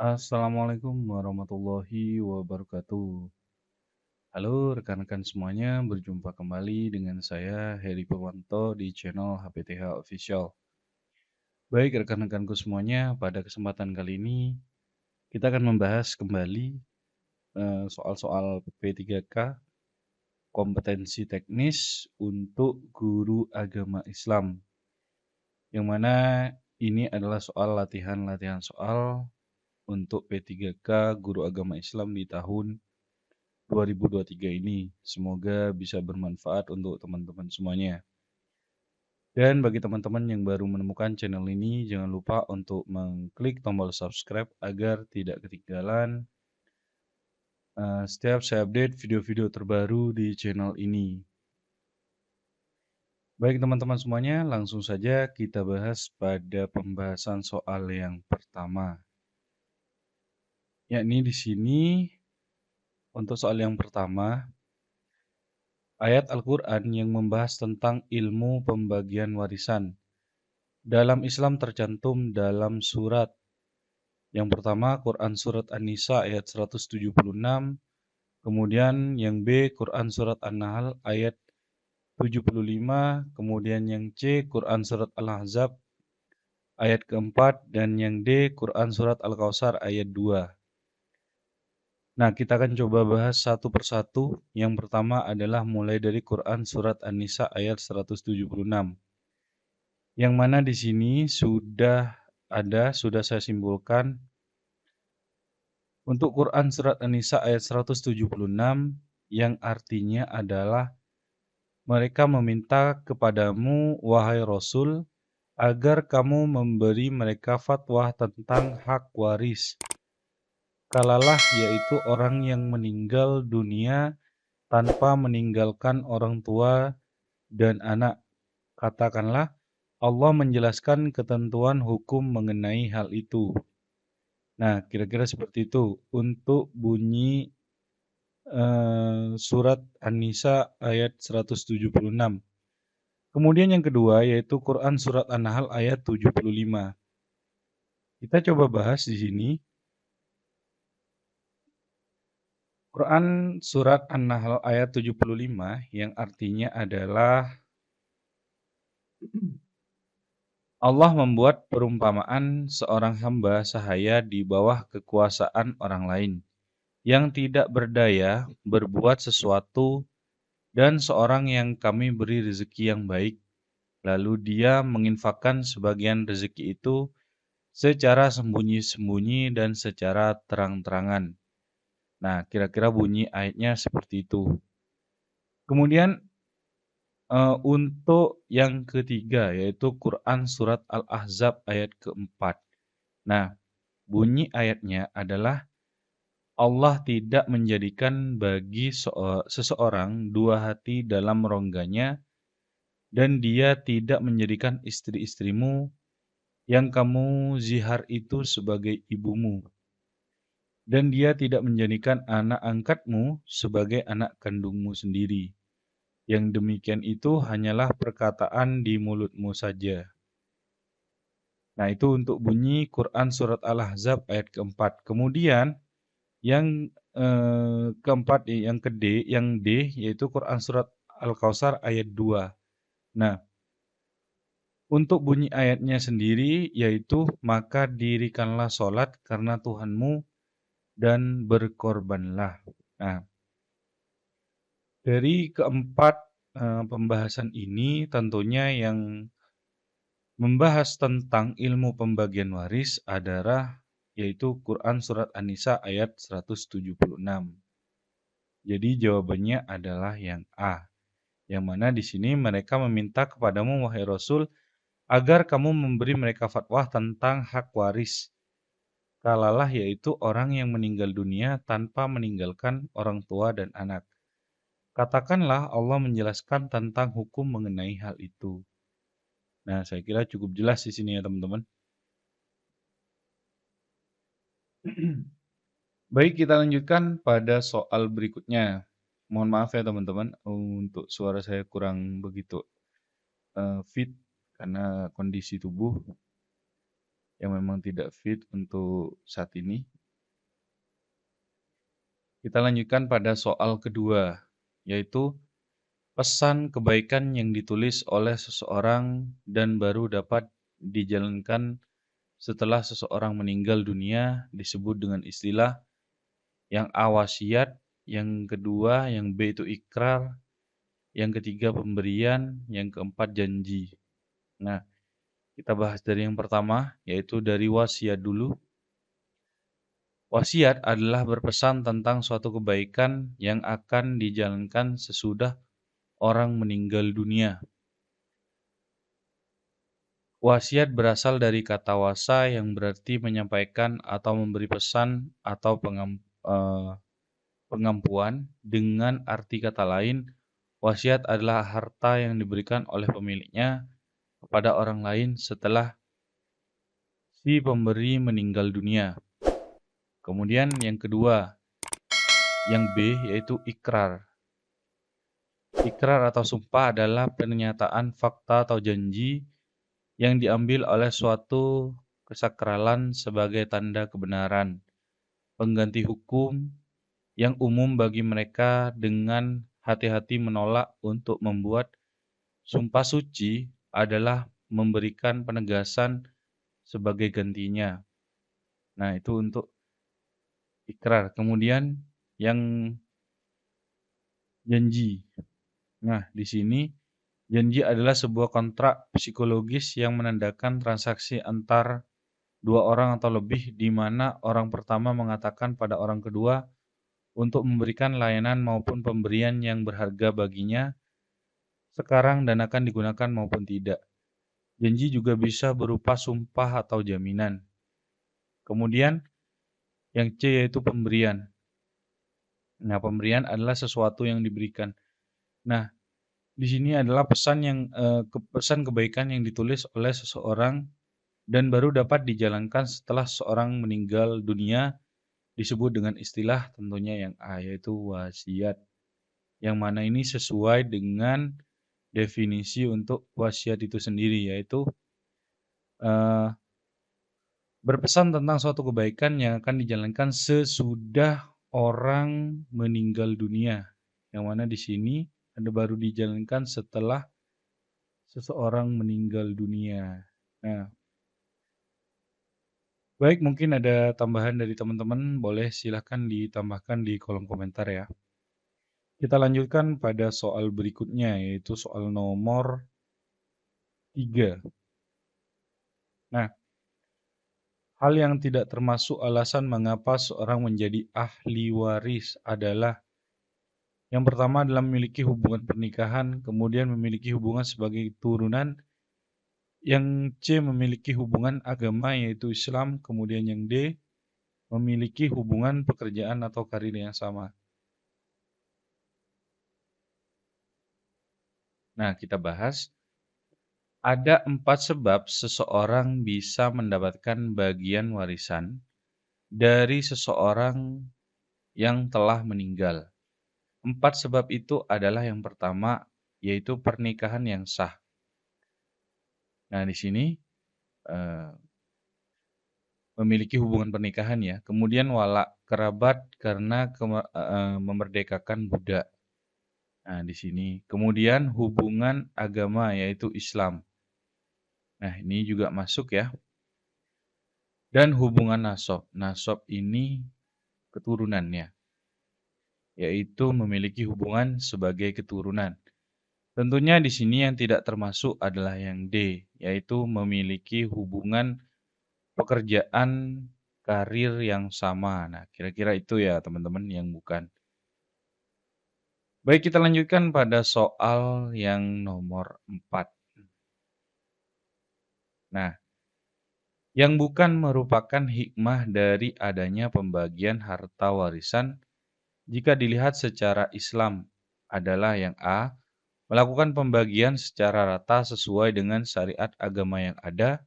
Assalamualaikum warahmatullahi wabarakatuh. Halo rekan-rekan semuanya, berjumpa kembali dengan saya Heri Purwanto di channel HPTH Official. Baik rekan-rekanku semuanya, pada kesempatan kali ini kita akan membahas kembali soal-soal P3K kompetensi teknis untuk guru agama Islam. Yang mana ini adalah soal latihan-latihan soal untuk P3K guru agama Islam di tahun 2023 ini. Semoga bisa bermanfaat untuk teman-teman semuanya. Dan bagi teman-teman yang baru menemukan channel ini, jangan lupa untuk mengklik tombol subscribe agar tidak ketinggalan setiap saya update video-video terbaru di channel ini. Baik teman-teman semuanya, langsung saja kita bahas pada pembahasan soal yang pertama. Yakni di sini untuk soal yang pertama, ayat Al-Quran yang membahas tentang ilmu pembagian warisan. Dalam Islam tercantum dalam surat. Yang pertama Quran Surat An-Nisa ayat 176. Kemudian yang B Quran Surat An-Nahl ayat 75. Kemudian yang C Quran Surat Al-Ahzab ayat keempat. Dan yang D Quran Surat Al-Kautsar ayat 2. Nah, kita akan coba bahas satu persatu. Yang pertama adalah mulai dari Quran Surat An-Nisa ayat 176. Yang mana di sini sudah saya simpulkan untuk Quran Surat An-Nisa ayat 176 yang artinya adalah mereka meminta kepadamu, wahai Rasul, agar kamu memberi mereka fatwa tentang hak waris. Kalalah yaitu orang yang meninggal dunia tanpa meninggalkan orang tua dan anak. Katakanlah, Allah menjelaskan ketentuan hukum mengenai hal itu. Nah, kira-kira seperti itu untuk bunyi surat An-Nisa ayat 176. Kemudian yang kedua yaitu Quran surat An-Nahl ayat 75. Kita coba bahas di sini. Quran surat An-Nahl ayat 75 yang artinya adalah Allah membuat perumpamaan seorang hamba sahaya di bawah kekuasaan orang lain yang tidak berdaya berbuat sesuatu dan seorang yang kami beri rezeki yang baik, lalu dia menginfakkan sebagian rezeki itu secara sembunyi-sembunyi dan secara terang-terangan. Nah, kira-kira bunyi ayatnya seperti itu. Kemudian untuk yang ketiga yaitu Quran Surat Al-Ahzab ayat keempat. Nah, bunyi ayatnya adalah Allah tidak menjadikan bagi seseorang dua hati dalam rongganya dan dia tidak menjadikan istri-istrimu yang kamu zihar itu sebagai ibumu. Dan dia tidak menjadikan anak angkatmu sebagai anak kandungmu sendiri. Yang demikian itu hanyalah perkataan di mulutmu saja. Nah, itu untuk bunyi Quran Surat Al-Ahzab ayat keempat. Kemudian, yang keempat, yang D, yaitu Quran Surat Al-Kautsar ayat 2. Nah, untuk bunyi ayatnya sendiri, yaitu, maka dirikanlah sholat karena Tuhanmu dan berkorbanlah. Nah, dari keempat pembahasan ini tentunya yang membahas tentang ilmu pembagian waris adalah yaitu Quran Surat An-Nisa ayat 176. Jadi jawabannya adalah yang A. Yang mana di sini mereka meminta kepadamu wahai Rasul agar kamu memberi mereka fatwa tentang hak waris. Kalalah yaitu orang yang meninggal dunia tanpa meninggalkan orang tua dan anak. Katakanlah Allah menjelaskan tentang hukum mengenai hal itu. Nah, saya kira cukup jelas di sini ya teman-teman. Baik, kita lanjutkan pada soal berikutnya. Mohon maaf ya teman-teman, untuk suara saya kurang begitu fit karena kondisi tubuh. yang memang tidak fit untuk saat ini. Kita lanjutkan pada soal kedua, yaitu pesan kebaikan yang ditulis oleh seseorang dan baru dapat dijalankan setelah seseorang meninggal dunia disebut dengan istilah yang A wasiat, yang kedua yang B itu ikrar, yang ketiga pemberian, yang keempat janji. Nah, kita bahas dari yang pertama, yaitu dari wasiat dulu. Wasiat adalah berpesan tentang suatu kebaikan yang akan dijalankan sesudah orang meninggal dunia. Wasiat berasal dari kata wasa yang berarti menyampaikan atau memberi pesan atau pengampuan. Dengan arti kata lain, wasiat adalah harta yang diberikan oleh pemiliknya kepada orang lain setelah si pemberi meninggal dunia. Kemudian yang kedua, yang B yaitu ikrar. Ikrar atau sumpah adalah pernyataan fakta atau janji yang diambil oleh suatu kesakralan sebagai tanda kebenaran, pengganti hukum yang umum bagi mereka dengan hati-hati menolak untuk membuat sumpah suci adalah memberikan penegasan sebagai gantinya. Nah, itu untuk ikrar. Kemudian yang janji. Nah, di sini janji adalah sebuah kontrak psikologis yang menandakan transaksi antar dua orang atau lebih di mana orang pertama mengatakan pada orang kedua untuk memberikan layanan maupun pemberian yang berharga baginya sekarang dan akan digunakan maupun tidak. Janji juga bisa berupa sumpah atau jaminan. Kemudian yang C yaitu pemberian. Nah, pemberian adalah sesuatu yang diberikan. Nah, di sini adalah pesan kebaikan yang ditulis oleh seseorang dan baru dapat dijalankan setelah seorang meninggal dunia disebut dengan istilah tentunya yang A yaitu wasiat. Yang mana ini sesuai dengan definisi untuk wasiat itu sendiri yaitu eh, berpesan tentang suatu kebaikan yang akan dijalankan sesudah orang meninggal dunia. Yang mana di sini ada baru dijalankan setelah seseorang meninggal dunia. Nah, baik mungkin ada tambahan dari teman-teman, boleh silahkan ditambahkan di kolom komentar ya. Kita lanjutkan pada soal berikutnya, yaitu soal nomor 3. Nah, hal yang tidak termasuk alasan mengapa seorang menjadi ahli waris adalah yang pertama adalah memiliki hubungan pernikahan, kemudian memiliki hubungan sebagai turunan, yang C memiliki hubungan agama yaitu Islam, kemudian yang D memiliki hubungan pekerjaan atau karir yang sama. Nah, kita bahas. Ada 4 sebab seseorang bisa mendapatkan bagian warisan dari seseorang yang telah meninggal. 4 sebab itu adalah yang pertama, yaitu pernikahan yang sah. Nah, di sini memiliki hubungan pernikahan ya. Kemudian wala kerabat karena memerdekakan budak. Nah, di sini. Kemudian hubungan agama yaitu Islam. Nah, ini juga masuk ya. Dan hubungan nasab. Nasab ini keturunannya, yaitu memiliki hubungan sebagai keturunan. Tentunya di sini yang tidak termasuk adalah yang D, yaitu memiliki hubungan pekerjaan karir yang sama. Nah, kira-kira itu ya teman-teman yang bukan. Baik, kita lanjutkan pada soal yang nomor 4. Nah, yang bukan merupakan hikmah dari adanya pembagian harta warisan jika dilihat secara Islam adalah yang A, melakukan pembagian secara rata sesuai dengan syariat agama yang ada.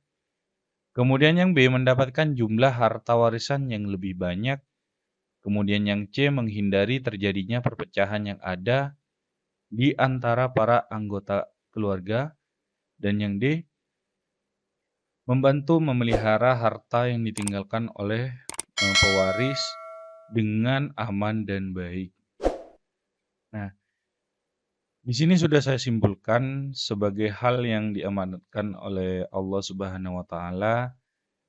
Kemudian yang B, mendapatkan jumlah harta warisan yang lebih banyak. Kemudian yang C, menghindari terjadinya perpecahan yang ada di antara para anggota keluarga. Dan yang D, membantu memelihara harta yang ditinggalkan oleh pewaris dengan aman dan baik. Nah, di sini sudah saya simpulkan sebagai hal yang diamanatkan oleh Allah Subhanahu wa taala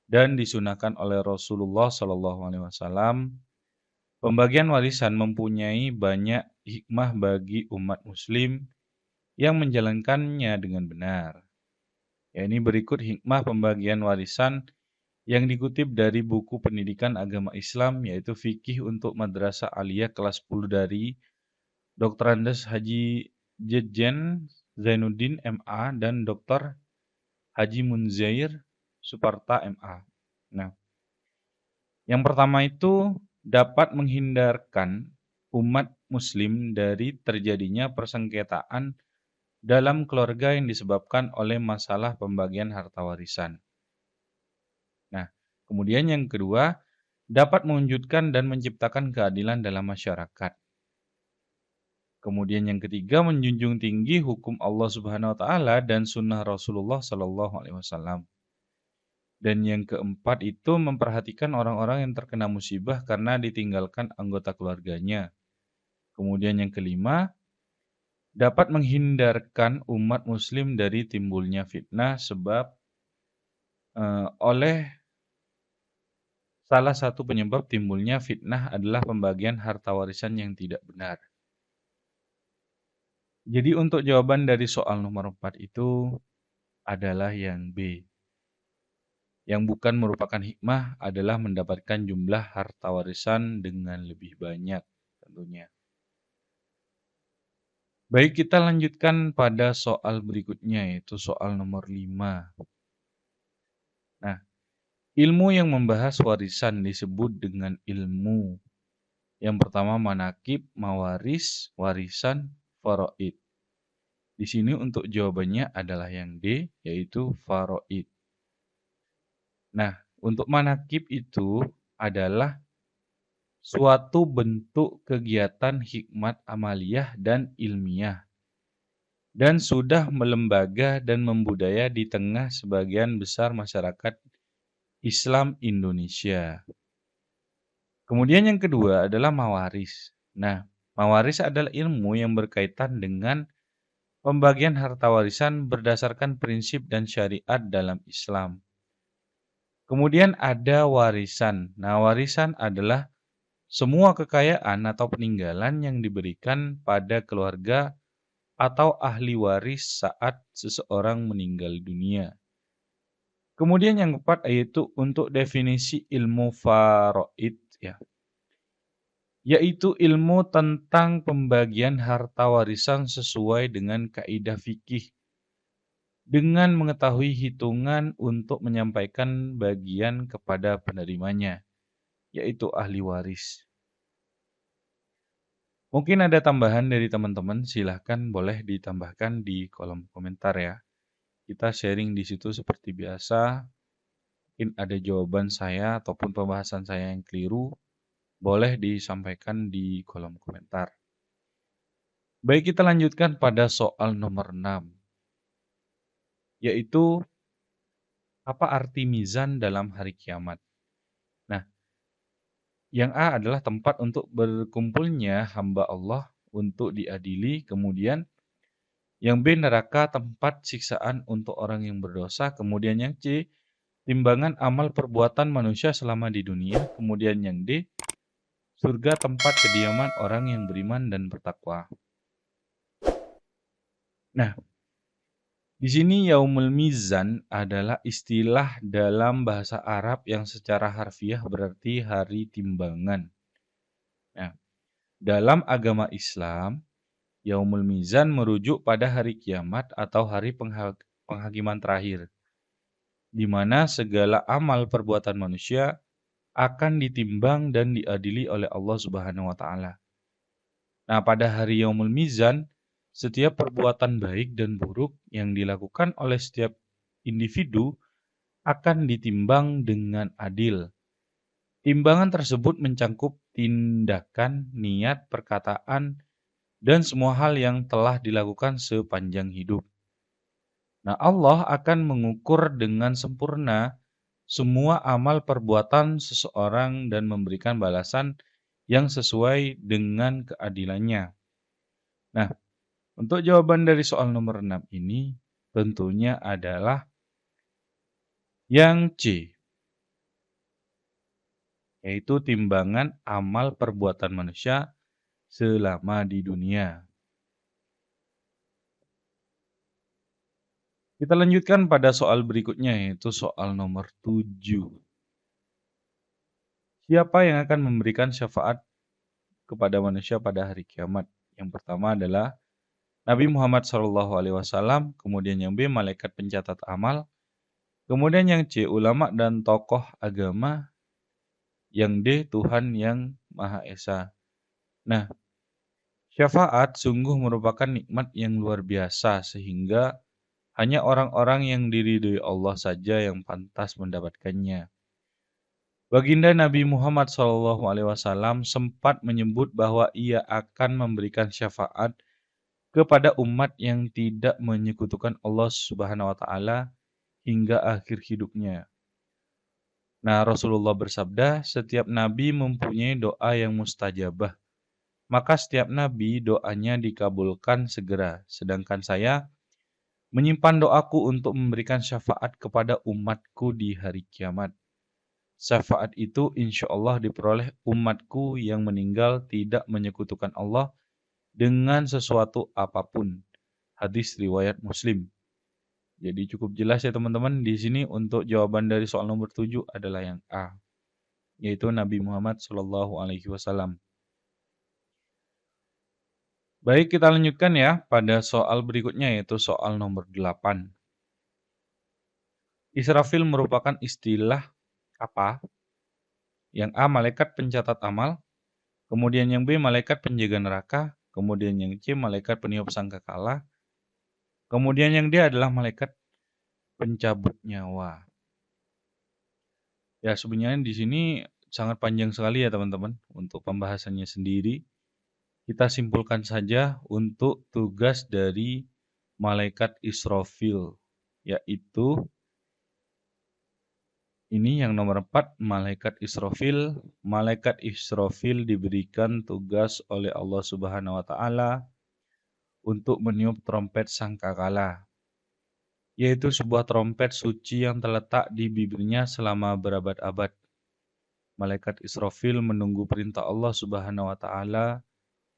dan disunahkan oleh Rasulullah Shallallahu alaihi wasallam. Pembagian warisan mempunyai banyak hikmah bagi umat muslim yang menjalankannya dengan benar. Ya, ini berikut hikmah pembagian warisan yang dikutip dari buku pendidikan agama Islam, yaitu Fikih untuk Madrasah Aliyah kelas 10 dari Dr. Andes Haji Jejen Zainuddin MA dan Dr. Haji Munzair Suparta MA. Nah, yang pertama itu dapat menghindarkan umat muslim dari terjadinya persengketaan dalam keluarga yang disebabkan oleh masalah pembagian harta warisan. Nah, kemudian yang kedua, dapat mewujudkan dan menciptakan keadilan dalam masyarakat. Kemudian yang ketiga, menjunjung tinggi hukum Allah Subhanahu wa taala dan sunnah Rasulullah Shallallahu alaihi wasallam. Dan yang keempat itu memperhatikan orang-orang yang terkena musibah karena ditinggalkan anggota keluarganya. Kemudian yang kelima, dapat menghindarkan umat muslim dari timbulnya fitnah sebab oleh salah satu penyebab timbulnya fitnah adalah pembagian harta warisan yang tidak benar. Jadi untuk jawaban dari soal nomor 4 itu adalah yang B. Yang bukan merupakan hikmah adalah mendapatkan jumlah harta warisan dengan lebih banyak tentunya. Baik, kita lanjutkan pada soal berikutnya, yaitu soal nomor 5. Nah, ilmu yang membahas warisan disebut dengan ilmu. Yang pertama manakib, mawaris, warisan, faraid. Di sini untuk jawabannya adalah yang D, yaitu faraid. Nah, untuk manakib itu adalah suatu bentuk kegiatan hikmat amaliyah dan ilmiah, dan sudah melembaga dan membudaya di tengah sebagian besar masyarakat Islam Indonesia. Kemudian yang kedua adalah mawaris. Nah, mawaris adalah ilmu yang berkaitan dengan pembagian harta warisan berdasarkan prinsip dan syariat dalam Islam. Kemudian ada warisan. Nah, warisan adalah semua kekayaan atau peninggalan yang diberikan pada keluarga atau ahli waris saat seseorang meninggal dunia. Kemudian yang keempat yaitu untuk definisi ilmu faraid, yaitu ilmu tentang pembagian harta warisan sesuai dengan kaidah fikih dengan mengetahui hitungan untuk menyampaikan bagian kepada penerimanya, yaitu ahli waris. Mungkin ada tambahan dari teman-teman, silahkan boleh ditambahkan di kolom komentar ya. Kita sharing di situ seperti biasa. Mungkin ada jawaban saya ataupun pembahasan saya yang keliru, boleh disampaikan di kolom komentar. Baik, kita lanjutkan pada soal nomor 6. Yaitu apa arti mizan dalam hari kiamat? Nah, yang A adalah tempat untuk berkumpulnya hamba Allah untuk diadili, kemudian yang B neraka tempat siksaan untuk orang yang berdosa, kemudian yang C timbangan amal perbuatan manusia selama di dunia, kemudian yang D surga tempat kediaman orang yang beriman dan bertakwa. Nah, di sini yaumul mizan adalah istilah dalam bahasa Arab yang secara harfiah berarti hari timbangan. Nah, dalam agama Islam, yaumul mizan merujuk pada hari kiamat atau hari penghakiman terakhir, di mana segala amal perbuatan manusia akan ditimbang dan diadili oleh Allah Subhanahu wa taala. Nah, pada hari yaumul mizan, setiap perbuatan baik dan buruk yang dilakukan oleh setiap individu akan ditimbang dengan adil. Timbangan tersebut mencangkup tindakan, niat, perkataan, dan semua hal yang telah dilakukan sepanjang hidup. Nah, Allah akan mengukur dengan sempurna semua amal perbuatan seseorang dan memberikan balasan yang sesuai dengan keadilannya. Nah, untuk jawaban dari soal nomor 6 ini tentunya adalah yang C, yaitu timbangan amal perbuatan manusia selama di dunia. Kita lanjutkan pada soal berikutnya, yaitu soal nomor 7. Siapa yang akan memberikan syafaat kepada manusia pada hari kiamat? Yang pertama adalah Nabi Muhammad SAW, kemudian yang B, malaikat pencatat amal, kemudian yang C, ulama dan tokoh agama, yang D, Tuhan yang Maha Esa. Nah, syafaat sungguh merupakan nikmat yang luar biasa sehingga hanya orang-orang yang diridhoi Allah saja yang pantas mendapatkannya. Baginda Nabi Muhammad SAW sempat menyebut bahwa ia akan memberikan syafaat kepada umat yang tidak menyekutukan Allah Subhanahu wa taala hingga akhir hidupnya. Nah, Rasulullah bersabda, setiap nabi mempunyai doa yang mustajabah. Maka setiap nabi doanya dikabulkan segera, sedangkan saya menyimpan doaku untuk memberikan syafaat kepada umatku di hari kiamat. Syafaat itu insya Allah diperoleh umatku yang meninggal tidak menyekutukan Allah dengan sesuatu apapun. Hadis riwayat Muslim. Jadi cukup jelas ya teman-teman, di sini untuk jawaban dari soal nomor 7 adalah yang A, yaitu Nabi Muhammad SAW. Baik, kita lanjutkan ya pada soal berikutnya, yaitu soal nomor 8. Israfil merupakan istilah apa? Yang A, malaikat pencatat amal, kemudian yang B, malaikat penjaga neraka, kemudian yang C, malaikat peniup sangkakala, kemudian yang D adalah malaikat pencabut nyawa. Ya, sebenarnya di sini sangat panjang sekali ya teman-teman untuk pembahasannya sendiri. Kita simpulkan saja untuk tugas dari malaikat Israfil, yaitu ini yang nomor 4, malaikat Israfil. Malaikat Israfil diberikan tugas oleh Allah Subhanahu wa taala untuk meniup trompet sangkakala, yaitu sebuah trompet suci yang terletak di bibirnya selama berabad-abad. Malaikat Israfil menunggu perintah Allah Subhanahu wa taala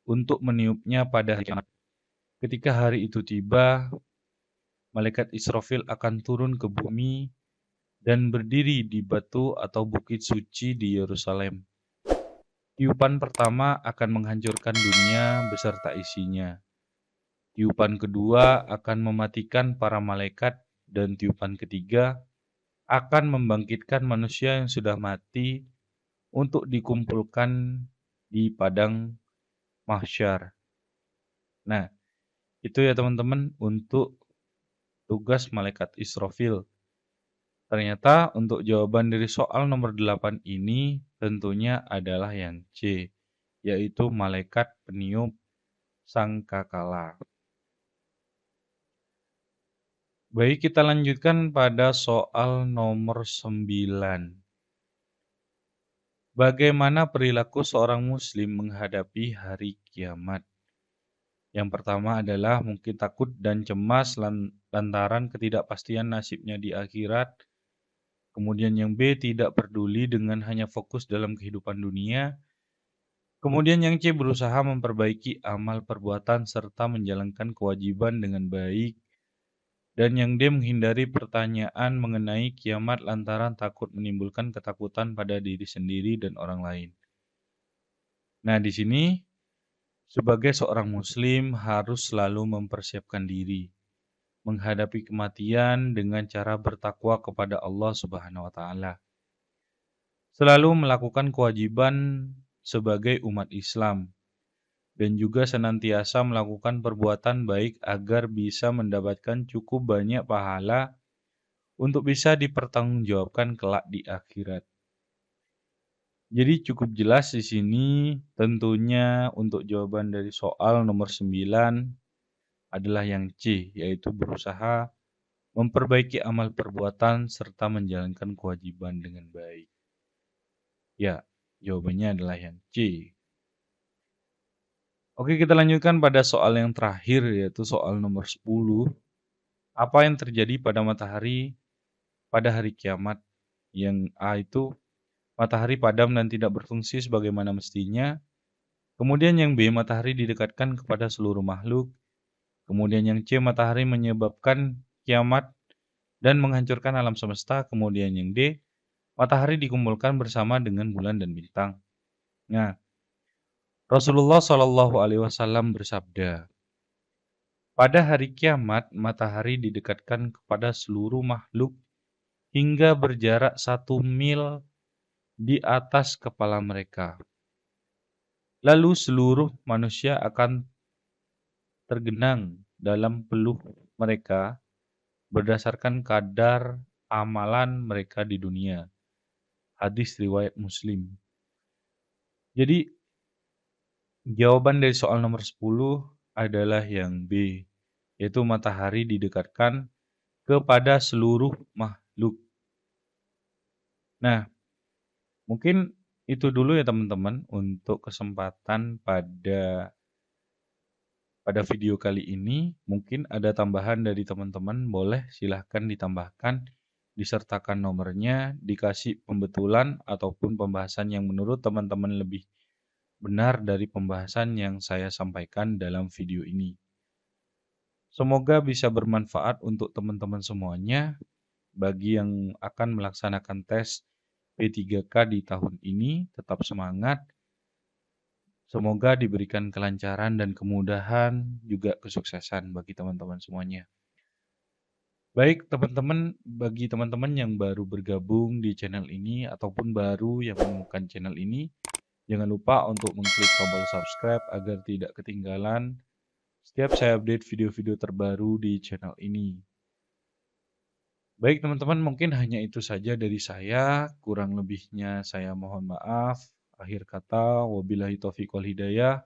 untuk meniupnya pada hari kiamat. Ketika hari itu tiba, malaikat Israfil akan turun ke bumi dan berdiri di batu atau bukit suci di Yerusalem. Tiupan pertama akan menghancurkan dunia beserta isinya. Tiupan kedua akan mematikan para malaikat, dan tiupan ketiga akan membangkitkan manusia yang sudah mati untuk dikumpulkan di padang mahsyar. Nah, itu ya teman-teman untuk tugas malaikat Israfil. Ternyata untuk jawaban dari soal nomor 8 ini tentunya adalah yang C, yaitu malaikat peniup sangkakala. Baik, kita lanjutkan pada soal nomor 9. Bagaimana perilaku seorang muslim menghadapi hari kiamat? Yang pertama adalah mungkin takut dan cemas lantaran ketidakpastian nasibnya di akhirat. Kemudian yang B, tidak peduli dengan hanya fokus dalam kehidupan dunia. Kemudian yang C, berusaha memperbaiki amal perbuatan serta menjalankan kewajiban dengan baik. Dan yang D, menghindari pertanyaan mengenai kiamat lantaran takut menimbulkan ketakutan pada diri sendiri dan orang lain. Nah, di sini sebagai seorang muslim harus selalu mempersiapkan diri menghadapi kematian dengan cara bertakwa kepada Allah Subhanahu wa taala. Selalu melakukan kewajiban sebagai umat Islam dan juga senantiasa melakukan perbuatan baik agar bisa mendapatkan cukup banyak pahala untuk bisa dipertanggungjawabkan kelak di akhirat. Jadi cukup jelas di sini tentunya untuk jawaban dari soal nomor 9 adalah yang C, yaitu berusaha memperbaiki amal perbuatan, serta menjalankan kewajiban dengan baik. Ya, jawabannya adalah yang C. Oke, kita lanjutkan pada soal yang terakhir, yaitu soal nomor 10. Apa yang terjadi pada matahari pada hari kiamat? Yang A itu matahari padam dan tidak berfungsi sebagaimana mestinya. Kemudian yang B, matahari didekatkan kepada seluruh makhluk. Kemudian yang C, matahari menyebabkan kiamat dan menghancurkan alam semesta. Kemudian yang D, matahari dikumpulkan bersama dengan bulan dan bintang. Nah, Rasulullah Shallallahu Alaihi Wasallam bersabda, pada hari kiamat, matahari didekatkan kepada seluruh makhluk hingga berjarak 1 mil di atas kepala mereka. Lalu seluruh manusia akan tergenang dalam peluh mereka berdasarkan kadar amalan mereka di dunia. Hadis riwayat Muslim. Jadi jawaban dari soal nomor 10 adalah yang B, yaitu matahari didekatkan kepada seluruh makhluk. Nah, mungkin itu dulu ya teman-teman untuk kesempatan pada video kali ini. Mungkin ada tambahan dari teman-teman, boleh silahkan ditambahkan, disertakan nomornya, dikasih pembetulan ataupun pembahasan yang menurut teman-teman lebih benar dari pembahasan yang saya sampaikan dalam video ini. Semoga bisa bermanfaat untuk teman-teman semuanya. Bagi yang akan melaksanakan tes P3K di tahun ini, tetap semangat. Semoga diberikan kelancaran dan kemudahan, juga kesuksesan bagi teman-teman semuanya. Baik teman-teman, bagi teman-teman yang baru bergabung di channel ini ataupun baru yang menemukan channel ini, jangan lupa untuk mengklik tombol subscribe agar tidak ketinggalan setiap saya update video-video terbaru di channel ini. Baik teman-teman, mungkin hanya itu saja dari saya. Kurang lebihnya saya mohon maaf. Akhir kata, wabillahi taufiq wal hidayah.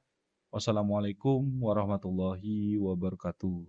Wassalamualaikum warahmatullahi wabarakatuh.